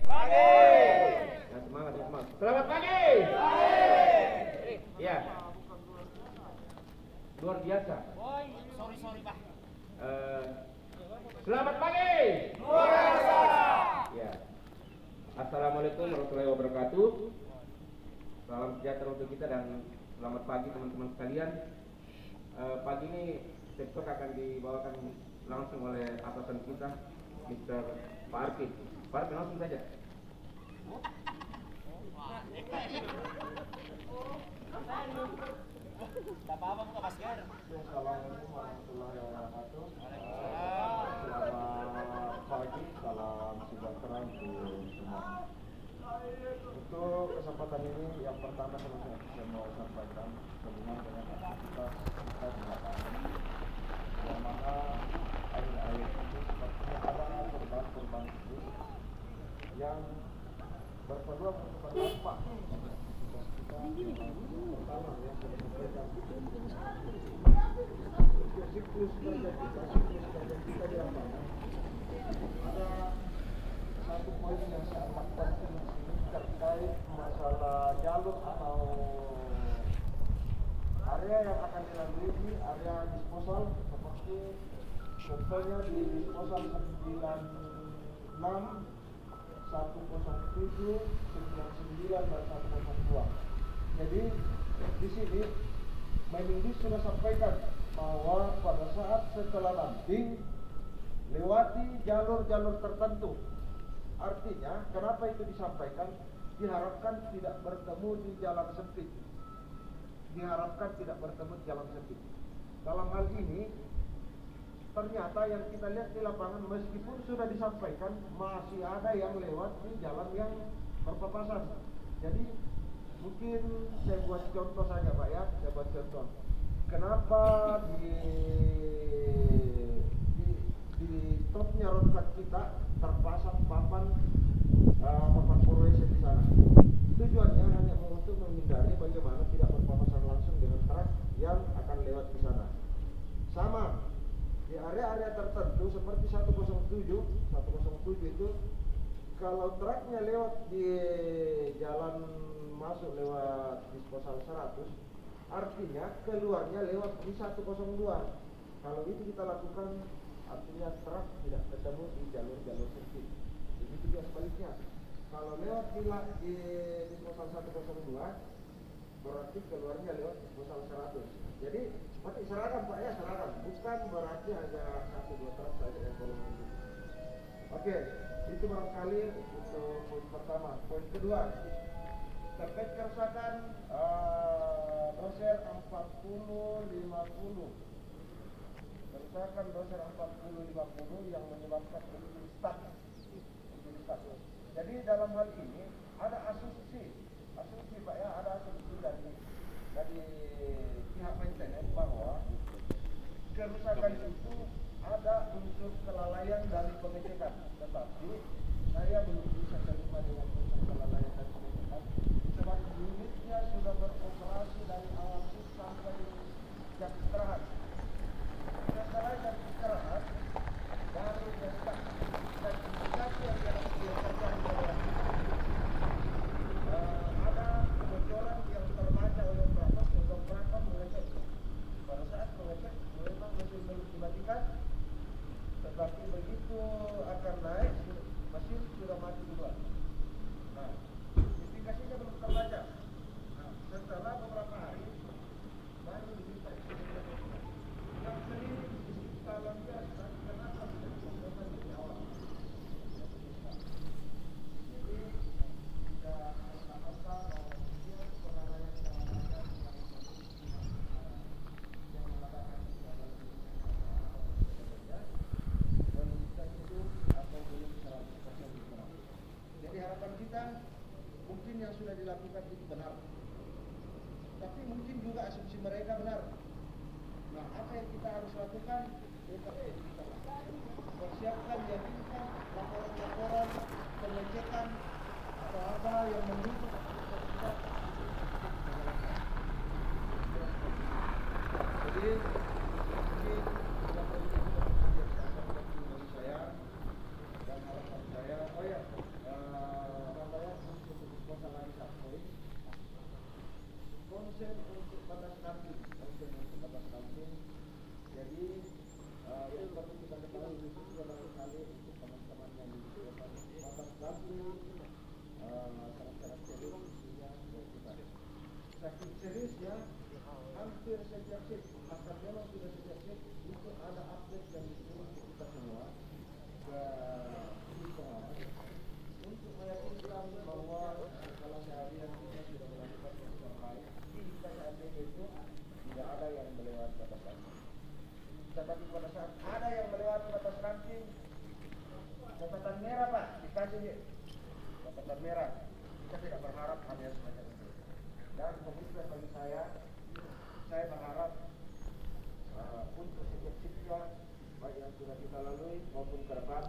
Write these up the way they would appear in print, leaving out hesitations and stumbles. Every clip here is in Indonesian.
Ya, semangat, semangat. Selamat pagi. Ya. Luar biasa. Sorry Pak. Selamat pagi. Luar biasa. Ya. Assalamualaikum warahmatullahi wabarakatuh. Salam sejahtera untuk kita dan selamat pagi teman-teman sekalian. Pagi ini TikTok akan dibawakan langsung oleh atasan kita, Mr. Pak Arfin. Pak Arfin, langsung saja. Apa-apa buka masker. Assalamualaikum warahmatullahi wabarakatuh. Selamat pagi, salam sejahtera untuk semua. Untuk kesempatan ini yang pertama saya mau sampaikan hubungan dengan aktivitas kita di lapangan, yang mana akhir-akhir ini sepertinya ada korban-korban yang berpeluang untuk berdampak pada aktivitas kita. Pertama ya, saya sampaikan siklus kerja kita di lapangan. Ada satu poin yang sangat penting di sini terkait masalah jalur atau area yang akan dilalui di area disposal, seperti contohnya di disposal 96, 107, 99 dan 102. Jadi di sini Mendikbud sudah sampaikan bahwa pada saat setelah nanti lewati jalur-jalur tertentu. Artinya, kenapa itu disampaikan? Diharapkan tidak bertemu di jalan sempit. Diharapkan tidak bertemu di jalan sempit. Dalam hal ini, ternyata yang kita lihat di lapangan, meskipun sudah disampaikan, masih ada yang lewat di jalan yang berpapasan. Jadi, mungkin saya buat contoh saja Pak ya, saya buat contoh. Kenapa di topnya roadcard kita terpasang papan fluorescent di sana. Tujuannya hanya untuk menghindari bagaimana tidak berpapasan langsung dengan truk yang akan lewat di sana. Sama di area-area tertentu seperti 107 itu, kalau truknya lewat di jalan masuk lewat disposal 100, artinya keluarnya lewat di 102. Kalau itu kita lakukan, artinya truk tidak ketemu di jalur-jalur sempit. Begitu juga sebaliknya. Kalau lewat di disposal 102, berarti keluarnya lewat disposal 100. Jadi berarti seragam Pak ya, seragam. Bukan berarti hanya 1-2 truk saja yang boleh itu. Oke, itu barangkali untuk poin pertama. Poin kedua, terkait kerusakan doser 40-50. Kerusakan doser 40-50 yang menyebabkan engine stuck. Jadi dalam hal ini ada asumsi Pak ya, ada asumsi dari pihak maintenance bahwa kerusakan itu ada unsur kelalaian dari pengecekan. Tetapi saya belum bisa terima dengan unsur kelalaian dari pengecekan, sebab unitnya sudah beroperasi dari awal sampai jam istirahat. Setelah jam istirahat baru dia start. Dan indikasi yang terjadi ada kebocoran yang terbaca oleh operator untuk melakukan mengecek. Pada saat mengecek memang mesin belum dimatikan, tetapi begitu akan naik mesin sudah mati duluan. Nah, indikasinya belum terbaca. Nah, setelah beberapa hari baru diminta yang sendiri kalau biasa kenapa tidak dilakukan di awal. Jadi tidak serta-merta dia penanganan yang mengatakan dan itu atau belum 100% dikurang. Jadi harapan kita mungkin yang sudah dilakukan itu benar, tapi mungkin juga asumsi mereka benar. Nah, apa yang kita harus lakukan? Kita persiapkan, yakinkan laporan-laporan pengecekan atau apa yang mendukung aktivitas kita. Jadi mungkin yang perlu saya dan harapan saya, barangkali untuk teman-teman yang di batas gambling syarat-syarat serius mestinya kita saking seriusnya hampir setiap shift, maka memang sudah setiap shift itu ada update dan disuruh kita semua ke lingkungan untuk meyakinkan bahwa kalau seharian kita sudah melakukan yang baik, kita seandainya itu tidak ada yang melewati batas ranting. Tetapi pada saat ada yang melewati batas ranting, catatan merah Pak, dikasih catatan merah. Kita tidak berharap hanya semacam itu. Dan komitmen bagi saya berharap untuk setiap shiftnya, baik yang sudah kita lalui maupun ke depan,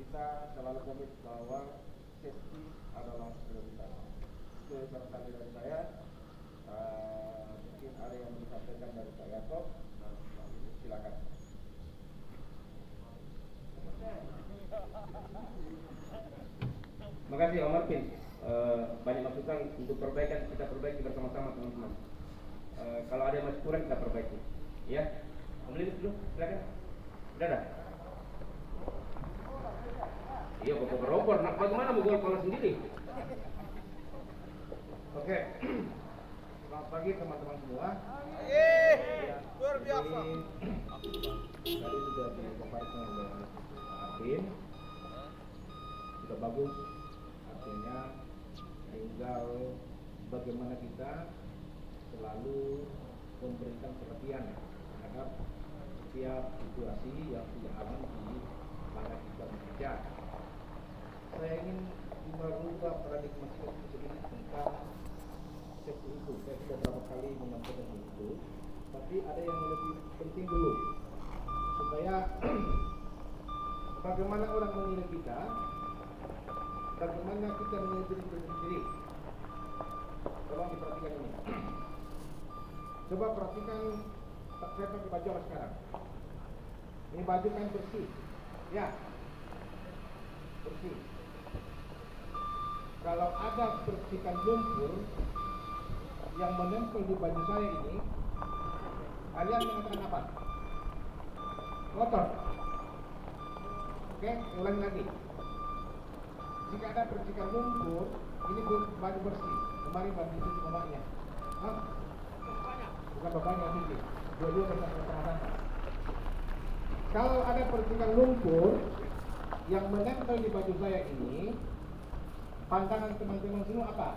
kita selalu komit bahwa safety adalah prioritas. Itu barangkali dari saya. Mungkin ada yang mau disampaikan dari Pak Yaakob, silakan. Terima kasih Om Martin. Banyak masukan untuk perbaikan, kita perbaiki bersama-sama teman-teman. Kalau ada yang masih kurang kita perbaiki. Ya, Om Lilis dulu, silakan. Udah dah. Iya, bapak beropor. Nah, bagaimana mau gol bola sendiri? Oke. Selamat pagi teman-teman semua. Luar biasa. Tadi sudah disampaikan oleh Adin. Sudah bagus. Artinya tinggal bagaimana kita selalu memberikan perhatian terhadap setiap situasi yang tidak aman di mana kita bekerja. Saya ingin merubah paradigma kita sedikit tentang safety itu. Saya sudah beberapa kali menyampaikan itu, tapi ada yang lebih penting dulu supaya bagaimana orang menilai kita, bagaimana kita menilai diri sendiri. Tolong diperhatikan ini. Coba perhatikan, saya pakai baju apa sekarang? Ini baju kan bersih, ya, bersih. Kalau ada percikan lumpur yang menempel di baju saya ini, kalian mengatakan apa? Kotor. Oke, ulangi lagi. Jika ada percikan lumpur, ini baju bersih. Kemarin baju itu bapaknya. Hah? Bukan bapaknya sih. Dua-dua bersama-sama. Kalau ada percikan lumpur yang menempel di baju saya ini, pandangan teman-teman semua apa?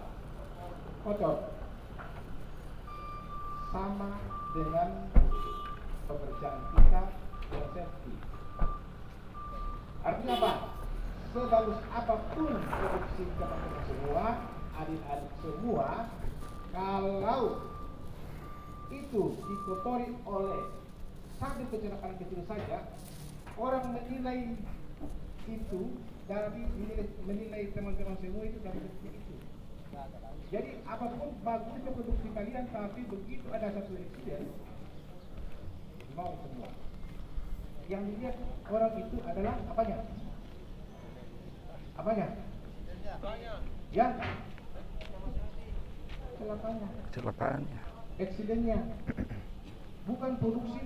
Kotor. Sama dengan pekerjaan kita yang safety. Artinya apa? Sebagus apapun produksi teman-teman semua, adik-adik semua, kalau itu dikotori oleh satu kecelakaan kecil saja, orang menilai itu dari menilai teman-teman semua itu dari detik itu. Jadi apapun bagusnya produksi kalian, tapi begitu ada satu insiden, mau semua. Yang dilihat orang itu adalah apanya? Apanya? Ya? Celakaannya. Accidentnya. Bukan produksi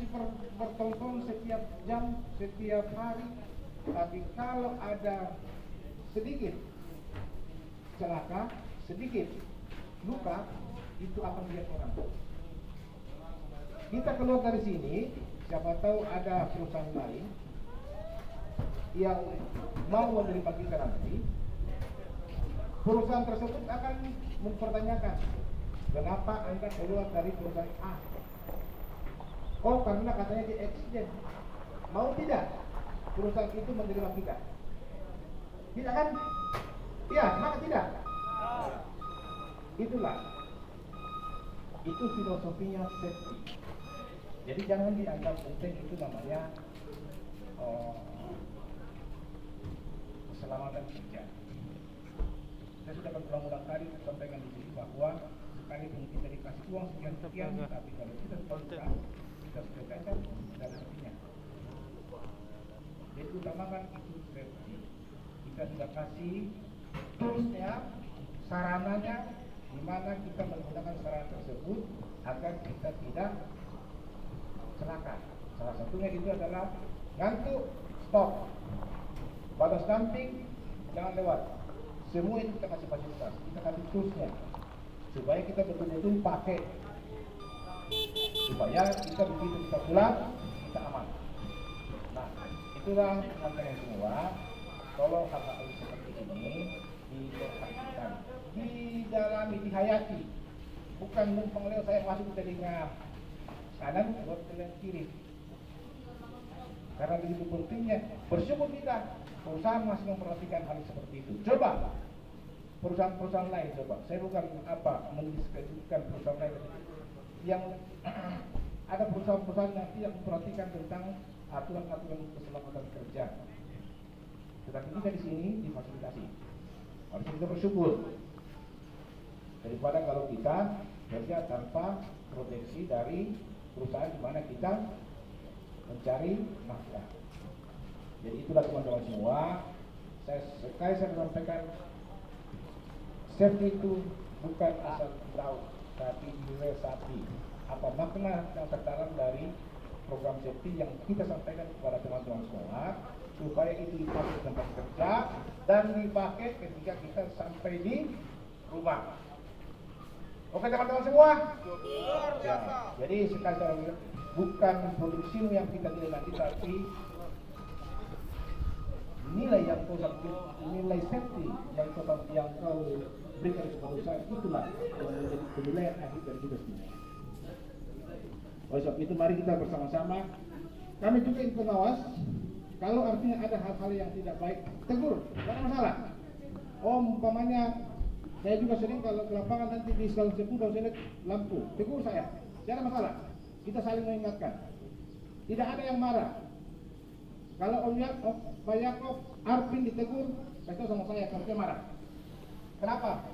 per ton setiap jam, setiap hari. Tapi kalau ada sedikit celaka, sedikit luka, itu akan lihat orang. Kita keluar dari sini, siapa tahu ada perusahaan lain yang mau menerima kita nanti. Perusahaan tersebut akan mempertanyakan, kenapa Anda keluar dari perusahaan A? Oh, karena katanya di accident. Mau tidak perusahaan itu menerima kita? Tidak kan? Iya, maka tidak. Itulah. Itu filosofinya safety. Jadi jangan dianggap penting, itu namanya keselamatan kerja. Saya sudah berulang-ulang kali sampaikan di sini bahwa sekalipun kita dikasih uang sekian, tapi kalau kita terluka, kita sudah cacat dan artinya. Jadi utamakan itu safety. Kita sudah kasih toolsnya, sarananya, di mana kita menggunakan sarana tersebut agar kita tidak celaka. Salah satunya itu adalah ngantuk stop, batas damping jangan lewat. Semua itu kita kasih fasilitas, kita kasih toolsnya supaya kita betul-betul pakai, supaya kita begitu kita pulang kita aman. Nah, itulah teman-teman semua, tolong hal-hal seperti ini diperhatikan, didalami, dihayati. Bukan numpang lewat saya masuk ke telinga kanan, buat telinga kiri. Karena begitu pentingnya, bersyukur kita perusahaan masih memperhatikan hal seperti itu. Coba perusahaan-perusahaan lain, coba. Saya bukan mendiskreditkan perusahaan lain yang ada perusahaan-perusahaan yang tidak memperhatikan tentang aturan-aturan keselamatan kerja. Tetapi kita di sini difasilitasi. Harusnya kita bersyukur daripada kalau kita kerja tanpa proteksi dari perusahaan di mana kita mencari nafkah. Jadi itulah teman-teman semua. Saya sampaikan, safety itu bukan asal tahu, tapi diresapi. Apa makna yang terdalam dari program safety yang kita sampaikan kepada teman-teman semua, supaya itu dipakai di tempat kerja dan dipakai ketika kita sampai di rumah. Oke teman-teman semua? Luar biasa. Jadi sekali lagi, bukan produksimu yang kita nilai nanti, tapi nilai yang kau nilai safety yang kau berikan kepada usaha, itulah yang menjadi penilaian akhir dari kita semua. Oleh sebab itu mari kita bersama-sama, kami juga ingin pengawas. Kalau artinya ada hal-hal yang tidak baik, tegur, tidak ada masalah. Umpamanya saya juga sering kalau ke lapangan nanti di Selang Sepu kalau saya lihat lampu, tegur saya, tidak ada masalah. Kita saling mengingatkan, tidak ada yang marah. Kalau Pak Yakob, Arvin ditegur, kasih tahu sama saya, kalau dia marah. Kenapa?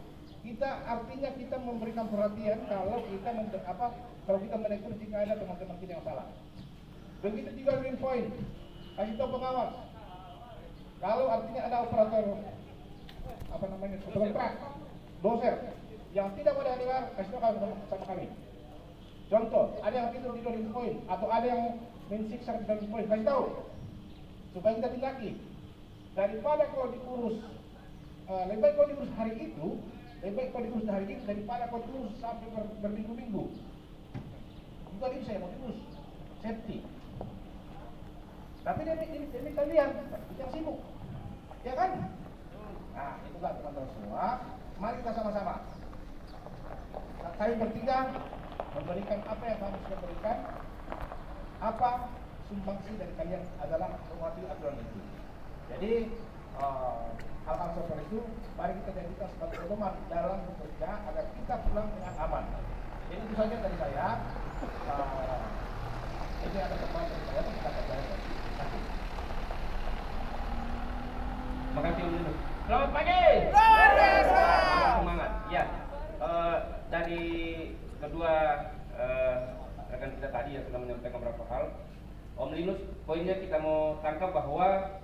Artinya kita memberikan perhatian kalau kita kalau kita menegur jika ada teman-teman kita yang salah. Begitu juga green point, kasih tahu pengawas. Kalau artinya ada operator operator truk, doser yang tidak pada dengar, kasih tahu sama kami. Contoh, ada yang tidur di green point atau ada yang mensiksa di green point, kasih tahu supaya kita tindaki. Daripada kalau diurus, lebih baik kalau diurus hari itu, daripada kalau diurus sampai berminggu-minggu. Itu tadi saya mau diurus safety. Tapi demi kalian yang sibuk, ya kan? Nah, itulah teman-teman semua. Mari kita sama-sama. Kami bertiga memberikan apa yang kami sudah berikan. Apa sumbangsi dari kalian adalah mematuhi aturan itu. Jadi hal-hal seperti itu mari kita jadikan sebagai pedoman dalam bekerja agar kita pulang dengan aman. Jadi itu saja dari saya. Ini ada teman dari saya, kita percaya. Terima kasih Om Linus. Selamat pagi. Semangat. Ya. Dari kedua rekan kita tadi yang sudah menyampaikan beberapa hal, Om Linus, poinnya kita mau tangkap bahwa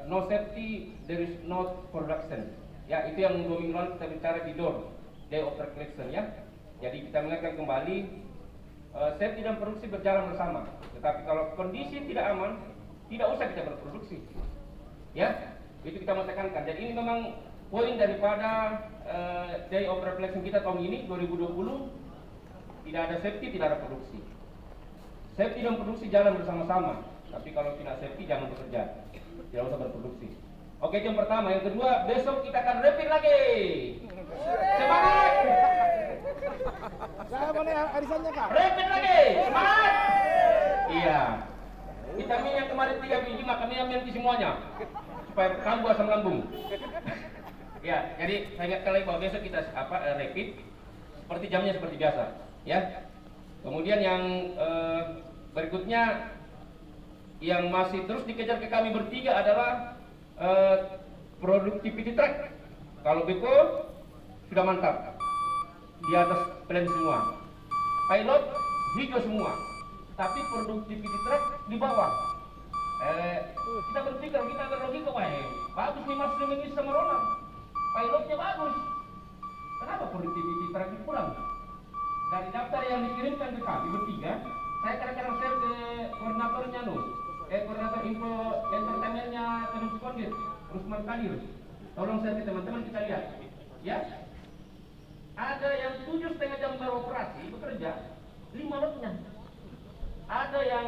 no safety, there is no production. Ya, itu yang 2 minggu lalu kita bicara di DOR, Day of Reflection ya. Jadi kita mengingatkan kembali, safety dan produksi berjalan bersama. Tetapi kalau kondisi tidak aman, tidak usah kita berproduksi. Ya, itu kita mau tekankan. Jadi ini memang poin daripada Day of Reflection kita tahun ini 2020. Tidak ada safety, tidak ada produksi. Safety dan produksi jalan bersama-sama. Tapi kalau tidak safety jangan bekerja, tidak usah berproduksi. Oke, itu yang pertama. Yang kedua, besok kita akan repeat lagi. Semangat! Saya boleh arisannya Kak? Repeat lagi, semangat! Iya. Vitamin yang kemarin 3 biji, maka kami ambil di semuanya supaya kambuh asam lambung. Ya, jadi saya ingatkan lagi bahwa besok kita repeat seperti jamnya seperti biasa, ya. Kemudian yang berikutnya yang masih terus dikejar ke kami bertiga adalah productivity track. Kalau Beko sudah mantap, di atas plan semua, pilot hijau semua, tapi productivity track di bawah. Kita berpikir, kita berlogika, bagus nih Mas Remingis sama Ronald, pilotnya bagus, kenapa productivity track dipulang? Dari daftar yang dikirimkan ke kami bertiga, saya kadang-kadang share ke koordinatornya koordinator info entertainmentnya Teman Sekondit, Rusman Kadir. Tolong saya teman-teman kita lihat, ya. Ada yang 7,5 jam beroperasi bekerja, 5 lotnya. Ada yang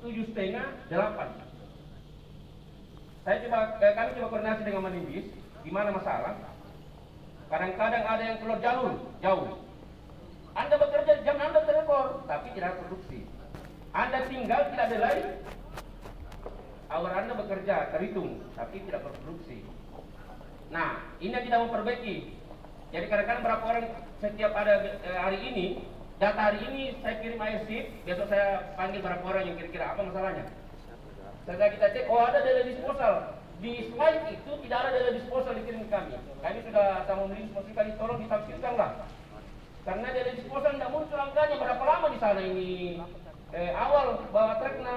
7,5, 8. Kami coba koordinasi dengan Manindis, gimana masalah? Kadang-kadang ada yang keluar jalur jauh. Anda bekerja, jam Anda terekor, tapi tidak produksi. Anda tinggal tidak delay, hour Anda bekerja terhitung, tapi tidak berproduksi. Nah, ini yang tidak memperbaiki. Jadi kadang-kadang berapa orang setiap ada hari ini, data hari ini saya kirim airship, besok saya panggil berapa orang yang kira-kira apa masalahnya. Setelah kita cek, oh ada delay disposal. Di slide itu tidak ada delay disposal dikirim ke kami. Kami sudah sama Manindis kali tolong ditafsirkanlah. Karena delay disposal tidak muncul angkanya berapa lama di sana ini. Awal bawa truknya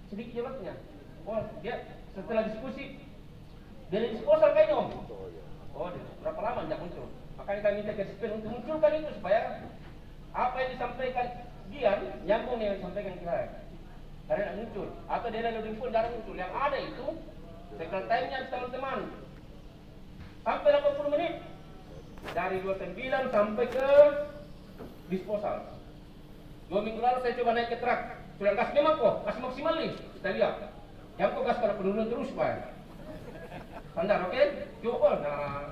sedikit jelasnya. Oh dia setelah diskusi delay disposal kayaknya om. Oh berapa lama tidak muncul. Makanya kami minta ke Spen untuk munculkan itu supaya apa yang disampaikan dia nyambung yang disampaikan kita. Karena tidak muncul. Atau delay loading pun tidak muncul. Yang ada itu cycle time-nya teman-teman sampai 80 menit. Dari 29 sampai ke disposal. 2 minggu lalu saya coba naik ke truk, sudah gas memang kok, gas maksimal nih, kita lihat. Yang kok gas kalau penurunan terus Pak. Standar oke? Coba. Nah.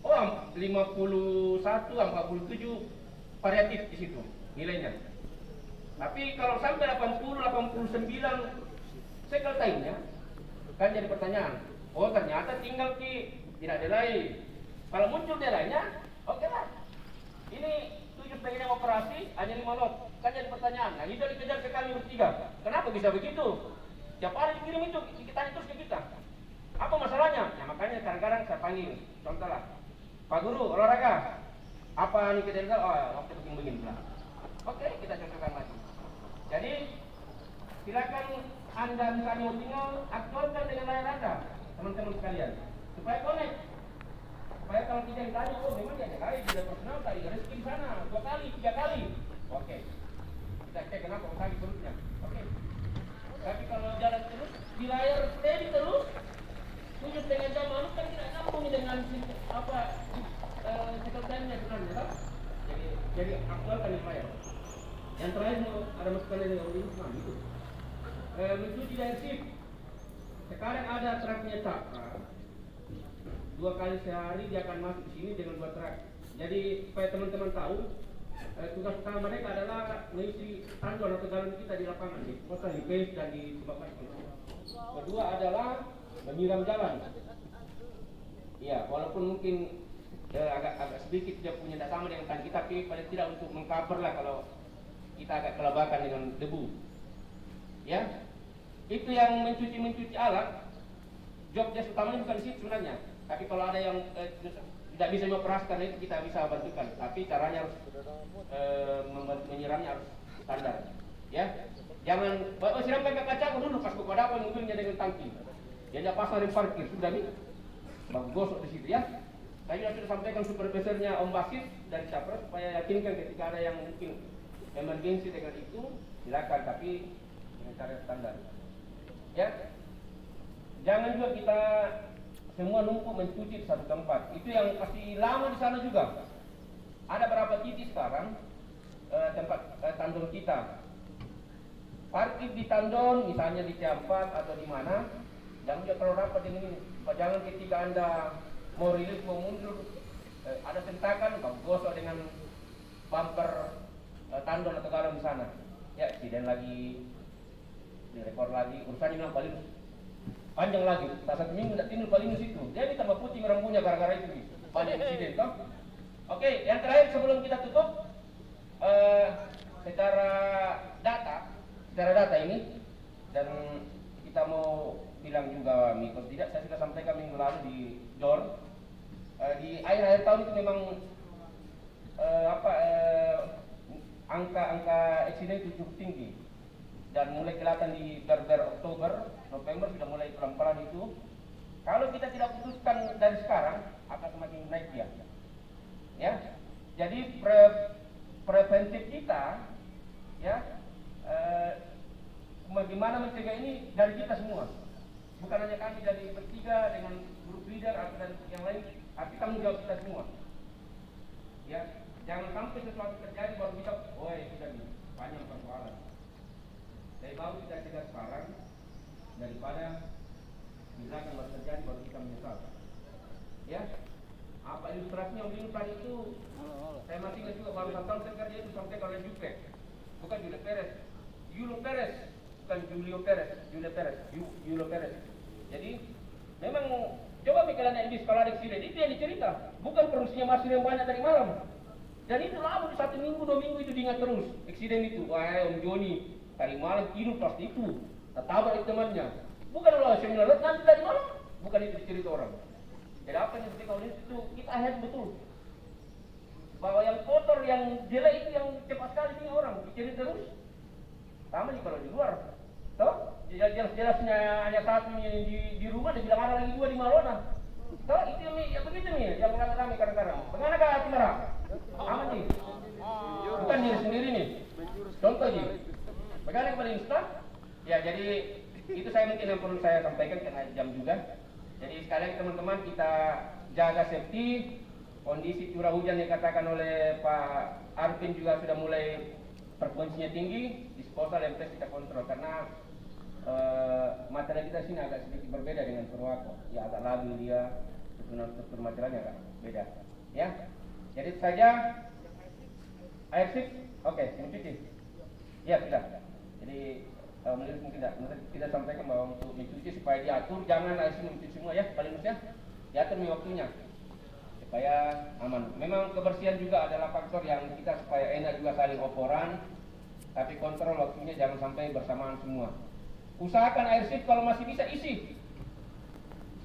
Oh, 51, 47 variatif di situ nilainya. Tapi kalau sampai 80, 89 cycle time-nya kan jadi pertanyaan. Oh ternyata tinggal tidak delay. Kalau muncul delaynya, oke lah. Ini 7,5 operasi hanya 5 lot. Kan jadi pertanyaan. Nah itu dikejar ke kami bertiga. Kenapa bisa begitu? Tiap hari dikirim itu, kita terus ke kita. Apa masalahnya? Nah makanya kadang-kadang saya panggil. Contoh lah, Pak Guru olahraga. Apa nih kita waktu begini lah. Oke, kita cocokkan lagi. Jadi silakan Anda misalnya mau tinggal aktualkan dengan layar Anda. Teman-teman sekalian, supaya connect, supaya kalau tidak ditanya, oh memang dia ada kali tidak personal tadi, rezeki di sana 2 kali, 3 kali, oke, kita cek kenapa kali perutnya, oke. Tapi kalau jalan terus di layar steady terus, 7,5 jam lalu kan tidak nyambung dengan apa cycle time-nya sebenarnya, jadi aktualkan di layar. Yang terakhir ada masukan dari Om Lingkungan itu, mencuci dan shift. Sekarang ada truknya Cakra, 2 kali sehari dia akan masuk di sini dengan 2 truk. Jadi supaya teman-teman tahu, tugas utama mereka adalah mengisi tandon atau galon kita di lapangan, di kota, di base dan di Sebabkan. Kedua adalah menyiram jalan. Ya, walaupun mungkin agak sedikit dia punya tidak sama dengan tangki, tapi paling tidak untuk mengcover lah kalau kita agak kelabakan dengan debu. Ya. Itu yang mencuci alat, jobnya utamanya bukan di situ sebenarnya. Tapi kalau ada yang tidak bisa mengoperasikan itu kita bisa bantukan. Tapi caranya harus menyiramnya harus standar. Ya, jangan siramkan ke kaca dulu pas kau dapat mobilnya dengan tangki. Dia pasang di parkir sudah nih, bagus gosok di situ ya. Saya sudah sampaikan supervisornya Om Basit dari Capres supaya yakinkan ketika ada yang mungkin emergensi dengan itu silakan, tapi dengan cara standar. Ya, jangan juga kita semua numpuk mencuci di satu tempat. Itu yang pasti lama di sana juga. Ada berapa titik sekarang tempat tandon kita. Parkir di tandon, misalnya di C4 atau di mana. Jangan juga terlalu rapat dengan ini. Jangan ketika Anda mau rilis, mau mundur, ada sentakan, gosok dengan bumper tandon atau galon di sana. Ya, dan lagi direkor lagi, urusannya bilang paling panjang lagi, tak 1 minggu tidak timbul paling di situ. Dia ini tambah putih orang punya gara-gara itu, banyak insiden toh. Oke, yang terakhir sebelum kita tutup, secara data ini, dan kita mau bilang juga Mikos tidak, saya sudah sampaikan minggu lalu di JOR, di akhir tahun itu memang angka eksiden itu cukup tinggi. Dan mulai kelihatan di Oktober, November sudah mulai pelan-pelan itu. Kalau kita tidak putuskan dari sekarang, akan semakin naik dia. Ya, jadi preventif kita, ya, bagaimana mencegah ini dari kita semua. Bukan hanya kami dari bertiga dengan grup leader atau dan yang lain, tapi tanggung jawab kita semua. Ya, jangan sampai sesuatu terjadi baru kita, oh ya sudah nih, banyak persoalan. Dari baru kita cegah sekarang daripada misalkan baru terjadi baru kita menyesal. Ya, apa ilustrasinya begini tadi itu? Saya masih ingat juga baru 1 tahun saya kerja itu sampai oleh Jupe, bukan Julio Perez, Julio Perez, bukan Julio Perez, Julio Perez, Julio Perez. Jadi memang coba pikiran Elvis kalau ada eksiden itu yang dicerita, bukan produksinya masih yang banyak dari malam. Dan itu lama di 1 minggu 2 minggu itu diingat terus eksiden itu. Wah Om Joni tadi malam tidur pasti itu, tabrak temannya. Bukan Allah saya melihat nanti tadi malam, bukan itu dicerita orang. Jadi apa yang seperti kalau itu kita head betul. Bahwa yang kotor, yang jelek itu yang cepat sekali ini orang dicerita terus. Sama nih kalau di luar, toh jelas-jelasnya hanya satu di rumah, dia bilang ada lagi 2 di Malona. Toh itu yang begitu nih, yang rame kadang-kadang. Bagaimana kak Timara? Aman nih, bukan diri sendiri nih. Contoh nih, bagaimana kepada Insta? Ya jadi itu saya mungkin yang perlu saya sampaikan karena jam juga. Jadi sekalian teman-teman kita jaga safety. Kondisi curah hujan yang dikatakan oleh Pak Arvin juga sudah mulai frekuensinya tinggi, disposal yang kita kontrol karena materi kita sini agak sedikit berbeda dengan Purwako. Ya agak labil dia, struktur materialnya agak beda. Ya, jadi itu saja. Air sip, oke, mencuci. Ya sudah. Jadi mungkin tidak sampaikan bahwa untuk mencuci supaya diatur, jangan air sip mencuci semua ya, paling mudah diatur waktunya. Supaya aman. Memang kebersihan juga adalah faktor yang kita supaya enak juga saling operan, tapi kontrol waktunya jangan sampai bersamaan semua. Usahakan air sip kalau masih bisa isi.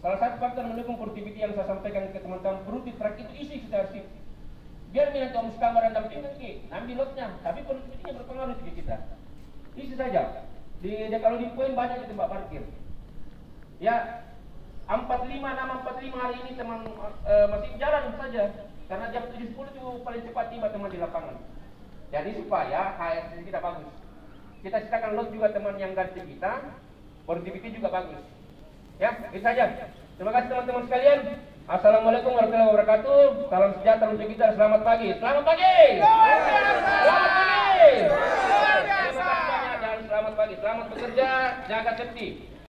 Salah satu faktor mendukung productivity yang saya sampaikan ke teman-teman productive track itu isi air sip. Biar minat om kamar dan damping nanti ambil lotnya, tapi productivity-nya berpengaruh di kita. Isi saja. Kalau di poin banyak di tempat parkir. Ya. 45, 645 hari ini teman masih jalan saja karena jam 7.10 itu paling cepat tiba teman di lapangan. Jadi supaya HRC kita bagus. Kita ciptakan lot juga teman yang ganti kita, productivity juga bagus. Ya, itu saja. Terima kasih teman-teman sekalian. Assalamualaikum warahmatullahi wabarakatuh. Salam sejahtera untuk kita. Selamat pagi. Selamat pagi. Selamat pagi. Terima kasih banyak dan selamat pagi. Selamat bekerja, jaga safety.